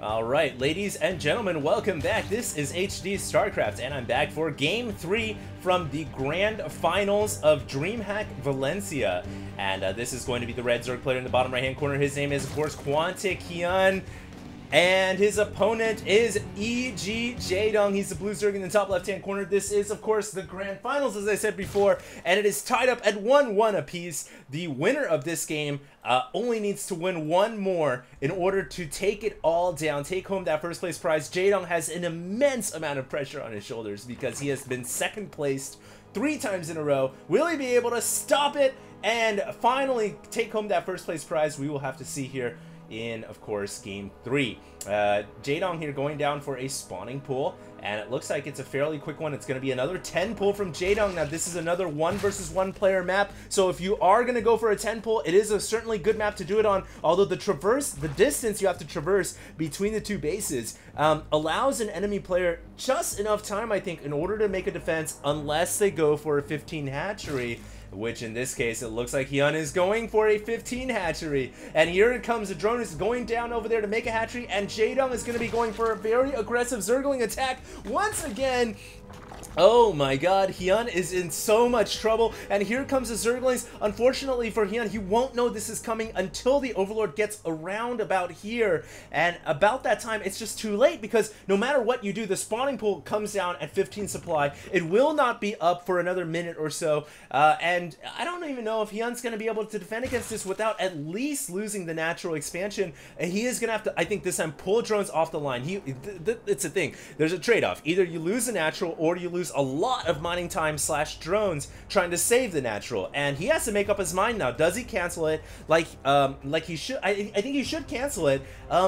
Alright, ladies and gentlemen, welcome back. This is HD Starcraft, and I'm back for Game 3 from the Grand Finals of DreamHack Valencia. And this is going to be the red Zerg player in the bottom right-hand corner. His name is, of course, Quantic Hyun. And his opponent is EG Jaedong. He's the blue Zerg in the top left-hand corner. This is, of course, the Grand Finals, as I said before, and it is tied up at 1-1 apiece. The winner of this game only needs to win one more in order to take it all down, take home that first place prize. Jaedong has an immense amount of pressure on his shoulders because he has been second placed 3 times in a row. Will he be able to stop it and finally take home that first place prize? We will have to see here in, of course, Game 3. Jaedong here going down for a spawning pool, and it looks like it's a fairly quick one. It's going to be another 10 pull from Jaedong. Now, this is another 1 versus 1 player map, so if you are going to go for a 10 pull, it is a certainly good map to do it on, although the distance you have to traverse between the 2 bases allows an enemy player just enough time, I think, in order to make a defense, unless they go for a 15 hatchery, which in this case, it looks like Hyun is going for a 15 hatchery. And here it comes, the drone is going down over there to make a hatchery, and Jaedong is going to be going for a very aggressive Zergling attack once again. Oh my god, Hyun is in so much trouble, and here comes the Zerglings. Unfortunately for Hyun, he won't know this is coming until the Overlord gets around about here, and about that time, it's just too late, because no matter what you do, the spawning pool comes down at 15 supply. It will not be up for another minute or so, and I don't even know if Hyun's going to be able to defend against this without at least losing the natural expansion. And he is going to have to, I think this time, pull drones off the line. It's a thing. There's a trade-off. Either you lose the natural, or you lose a lot of mining time / drones trying to save the natural, and he has to make up his mind now. Does he cancel it like he should? I think he should cancel it,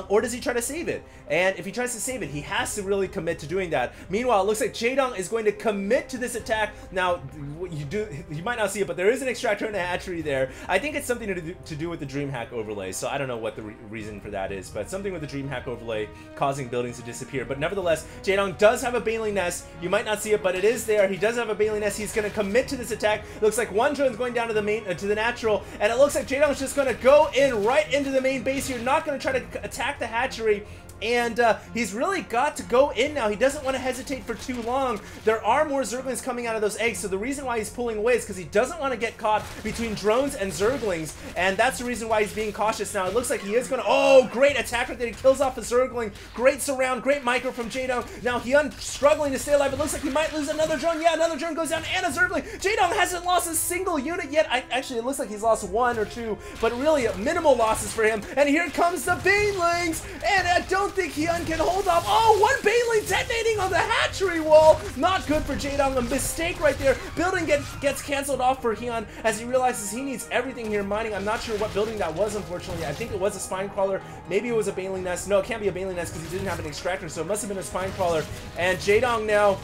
or does he try to save it? And if he tries to save it, he has to really commit to doing that. Meanwhile, it looks like Jaedong is going to commit to this attack. Now, you might not see it, but there is an extractor and a hatchery there. I think it's something to do with the DreamHack overlay, so I don't know what the reason for that is, but something with the DreamHack overlay causing buildings to disappear. But nevertheless, Jaedong does have a Baneling Nest. You might not see it, but it is there. He does have a Baneling Nest. He's going to commit to this attack. Looks like one drone's going down to the main, to the natural, and it looks like Jaedong's just going to go in right into the main base here, not going to try to attack the hatchery. And he's really got to go in now. He doesn't want to hesitate for too long. There are more Zerglings coming out of those eggs, so the reason why he's pulling away is because he doesn't want to get caught between drones and Zerglings, and that's the reason why he's being cautious now. It looks like he is going to... Oh, great attack right there. He kills off a Zergling. Great surround, great micro from Jaedong. Now Hyun struggling to stay alive. It looks like he might lose another drone. Yeah, another drone goes down, and a Zergling. Jaedong hasn't lost a single unit yet. Actually, it looks like he's lost 1 or 2, but really minimal losses for him. And here comes the Banelings, and I don't think Hyun can hold off. Oh, one Baneling detonating on the hatchery wall. Not good for Jaedong. A mistake right there. Building gets canceled off for Hyun as he realizes he needs everything here mining. I'm not sure what building that was, unfortunately. I think it was a spine crawler. Maybe it was a Baneling Nest. No, it can't be a Baneling Nest because he didn't have an extractor, so it must have been a spine crawler. And Jaedong now,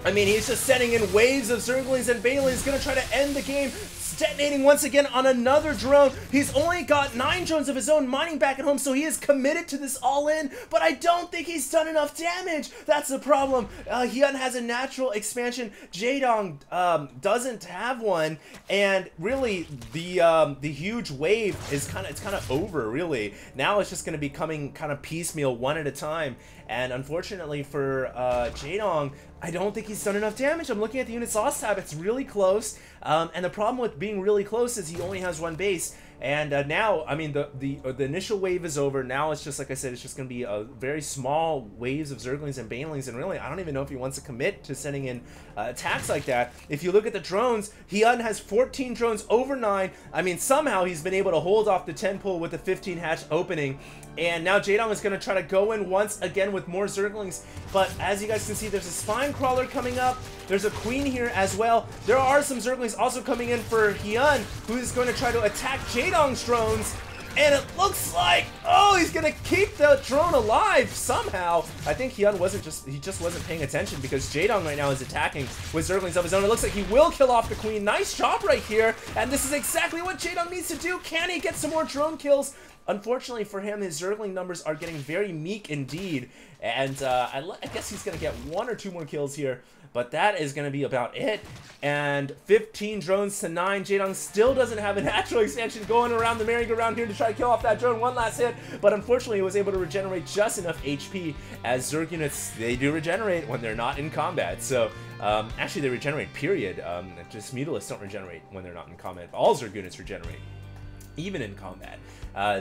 I mean, he's just sending in waves of Zerglings and Banelings, gonna try to end the game, detonating once again on another drone. He's only got 9 drones of his own mining back at home, so he is committed to this all-in, but I don't think he's done enough damage. That's the problem. Hyun has a natural expansion. Jaedong doesn't have one, and really the huge wave is kind of over, really. Now it's just gonna be coming kind of piecemeal, one at a time. And unfortunately for Jaedong, I don't think he's done enough damage. I'm looking at the units lost tab. It's really close. And the problem with being really close is he only has 1 base. And now, I mean, the initial wave is over. Now it's just, like I said, it's just going to be a very small waves of Zerglings and Banelings. And really, I don't even know if he wants to commit to sending in attacks like that. If you look at the drones, Hyun has 14 drones over 9. I mean, somehow he's been able to hold off the 10 pull with the 15 hatch opening. And now Jaedong is going to try to go in once again with more Zerglings. But as you guys can see, there's a spine crawler coming up. There's a queen here as well. There are some Zerglings also coming in for Hyun, who is going to try to attack Jaedong's drones. And it looks like, oh, he's going to keep the drone alive somehow. I think Hyun just wasn't paying attention, because Jaedong right now is attacking with Zerglings of his own. It looks like he will kill off the queen. Nice job right here. And this is exactly what Jaedong needs to do. Can he get some more drone kills? unfortunately for him, his Zergling numbers are getting very meek indeed, and I guess he's going to get 1 or 2 more kills here, but that is going to be about it. And 15 drones to 9. Jaedong still doesn't have a natural expansion going around the merry-go-round here to try to kill off that drone. One last hit, but unfortunately he was able to regenerate just enough HP, as Zerg units, they do regenerate when they're not in combat. So actually they regenerate, period. Just Mutalisks don't regenerate when they're not in combat. All Zerg units regenerate, even in combat.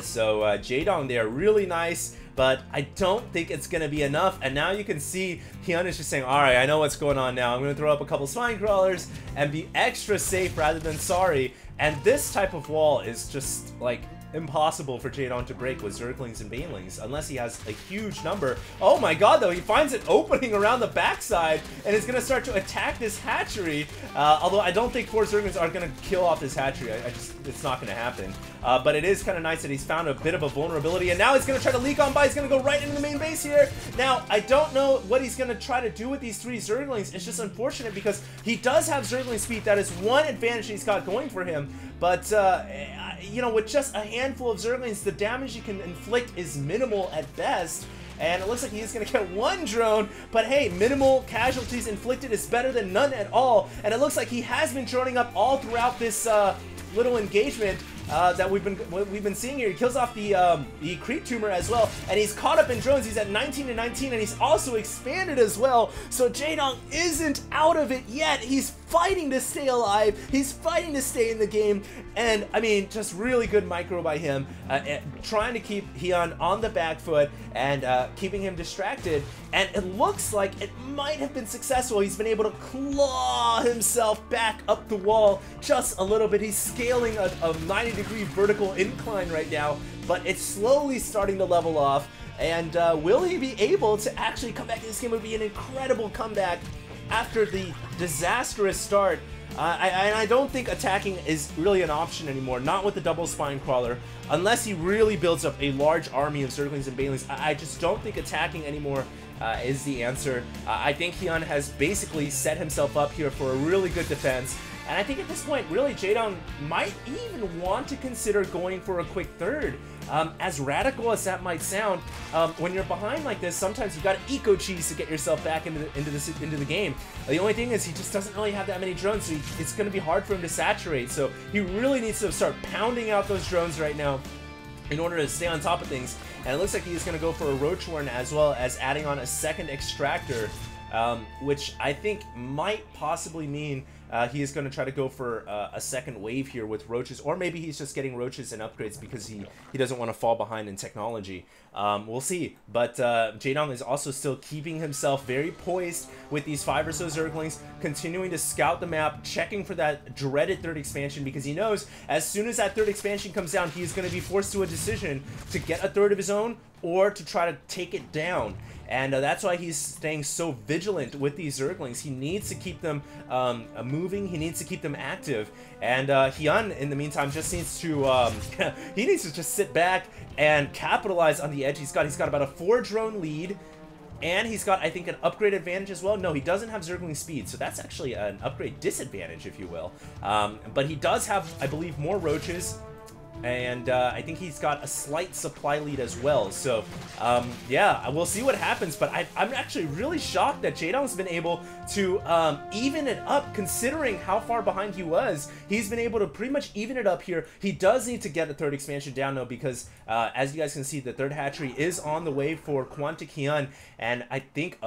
So Jaedong, they are really nice, but I don't think it's going to be enough. And now you can see Hyun is just saying, alright, I know what's going on now. I'm going to throw up a couple spine crawlers and be extra safe rather than sorry. And this type of wall is just like impossible for Jaedong to break with Zerglings and Banelings unless he has a huge number. Oh my god, though, he finds it opening around the backside and is going to start to attack this hatchery. Although I don't think 4 Zerglings are going to kill off this hatchery. It's not going to happen. But it is kind of nice that he's found a bit of a vulnerability, and now he's going to try to leak on by. He's going to go right into the main base here. Now, I don't know what he's going to try to do with these 3 Zerglings. It's just unfortunate because he does have Zergling speed. That is one advantage he's got going for him. But, you know, with just a handful of Zerglings, the damage you can inflict is minimal at best. And it looks like he's going to get 1 drone, but hey, minimal casualties inflicted is better than none at all. And it looks like he has been droning up all throughout this little engagement that we've been seeing here. He kills off the creep tumor as well, and he's caught up in drones. He's at 19 to 19, and he's also expanded as well. So Jaedong isn't out of it yet. He's fighting to stay alive. He's fighting to stay in the game, and I mean, just really good micro by him, trying to keep Hyun on the back foot and keeping him distracted. And it looks like it might have been successful. He's been able to claw himself back up the wall just a little bit. He's scaling a 90-degree vertical incline right now, but it's slowly starting to level off. And will he be able to actually come back in this game? It would be an incredible comeback after the disastrous start. I don't think attacking is really an option anymore, not with the double spine crawler, unless he really builds up a large army of Zerglings and Banelings. I just don't think attacking anymore is the answer. I think Hyun has basically set himself up here for a really good defense, and I think at this point, really, Jaedong might even want to consider going for a quick third. As radical as that might sound, when you're behind like this, sometimes you've got to eco cheese to get yourself back into the game. The only thing is he just doesn't really have that many drones, so it's going to be hard for him to saturate. So he really needs to start pounding out those drones right now in order to stay on top of things. And it looks like he's going to go for a Roach Warren as well as adding on a second extractor, which I think might possibly mean he is going to try to go for a second wave here with roaches, or maybe he's just getting roaches and upgrades because he doesn't want to fall behind in technology. We'll see. But Jaedong is also still keeping himself very poised with these 5 or so Zerglings, continuing to scout the map, checking for that dreaded 3rd expansion, because he knows as soon as that 3rd expansion comes down, he's going to be forced to a decision to get a 3rd of his own or to try to take it down. And that's why he's staying so vigilant with these Zerglings. He needs to keep them moving. He needs to keep them active. And Hyun, in the meantime, just needs to he needs to just sit back and capitalize on the edge he's got. He's got about a 4 drone lead, and he's got, I think, an upgrade advantage as well. No, he doesn't have Zergling speed, so that's actually an upgrade disadvantage, if you will. But he does have, I believe, more roaches. And I think he's got a slight supply lead as well. So, yeah, we'll see what happens. But I'm actually really shocked that Jaedong's been able to even it up, considering how far behind he was. He's been able to pretty much even it up here. He does need to get a 3rd expansion down, though, because as you guys can see, the 3rd hatchery is on the way for Quantic Hyun. And I think,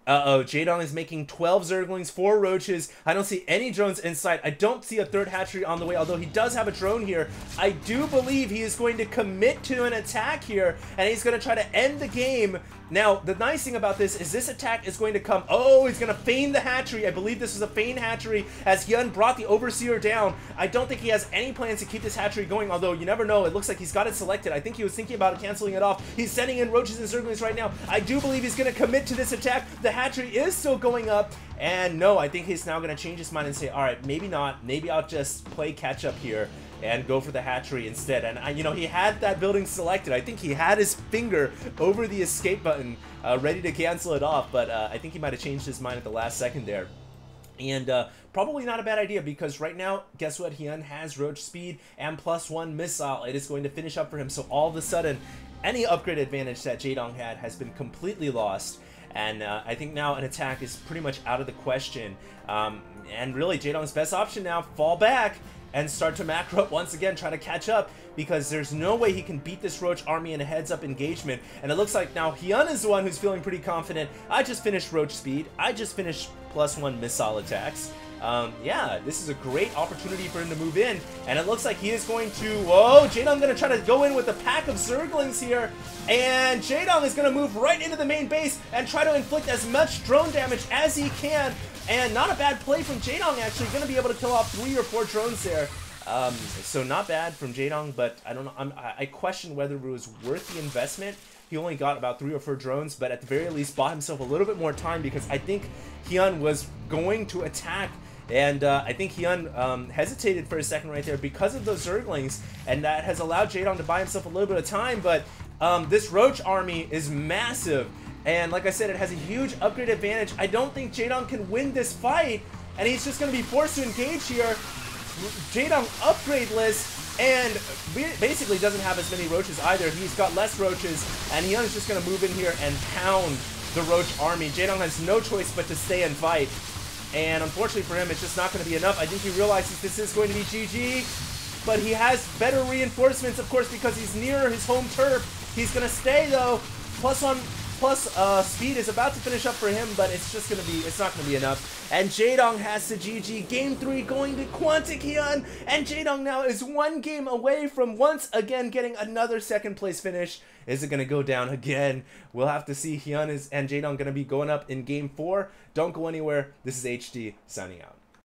Jaedong is making 12 Zerglings, 4 roaches. I don't see any drones in sight. I don't see a 3rd hatchery on the way, although he does have a drone here. I do believe he is going to commit to an attack here, and he's going to try to end the game. Now, the nice thing about this attack is going to come. Oh, he's going to feign the hatchery. I believe this is a feign hatchery as Hyun brought the Overseer down. I don't think he has any plans to keep this hatchery going, although you never know. It looks like he's got it selected. I think he was thinking about canceling it off. He's sending in roaches and Zerglings right now. I do believe he's going to commit to this attack. The hatchery is still going up. And no, I think he's now going to change his mind and say, all right, maybe not. Maybe I'll just play catch up here and go for the hatchery instead. And, you know, he had that building selected. I think he had his finger over the escape button ready to cancel it off, but I think he might have changed his mind at the last second there. And probably not a bad idea, because right now, guess what? Hyun has roach speed and +1 missile. It is going to finish up for him. So all of a sudden, any upgrade advantage that Jaedong had has been completely lost. And I think now an attack is pretty much out of the question. And really, Jaedong's best option now, fall back and start to macro up once again, try to catch up, because there's no way he can beat this Roach army in a heads-up engagement. And it looks like now Hyun is the one who's feeling pretty confident. I just finished Roach speed. I just finished +1 missile attacks. Yeah, this is a great opportunity for him to move in, and it looks like he is going to... Whoa, Jaedong going to try to go in with a pack of Zerglings here, and Jaedong is going to move right into the main base and try to inflict as much drone damage as he can. And not a bad play from Jaedong, actually. Going to be able to kill off 3 or 4 drones there. So not bad from Jaedong, but I don't know. I question whether it was worth the investment. He only got about 3 or 4 drones, but at the very least bought himself a little bit more time, because I think Hyun was going to attack. And I think Hyun hesitated for a second right there because of those Zerglings, and that has allowed Jaedong to buy himself a little bit of time. But this Roach army is massive. And like I said, it has a huge upgrade advantage. I don't think Jaedong can win this fight, and he's just going to be forced to engage here. Jaedong upgradeless, and basically doesn't have as many roaches either. He's got less roaches, and Hyun's just going to move in here and pound the Roach army. Jaedong has no choice but to stay and fight. And unfortunately for him, it's just not going to be enough. I think he realizes this is going to be GG, but he has better reinforcements, of course, because he's near his home turf. He's going to stay, though. Plus speed is about to finish up for him, but it's not going to be enough. And Jaedong has to GG. Game 3 going to Quantic Hyun, and Jaedong now is 1 game away from once again getting another 2nd place finish. Is it going to go down again? We'll have to see. Hyun and Jaedong going to be going up in Game 4. Don't go anywhere. This is HD signing out.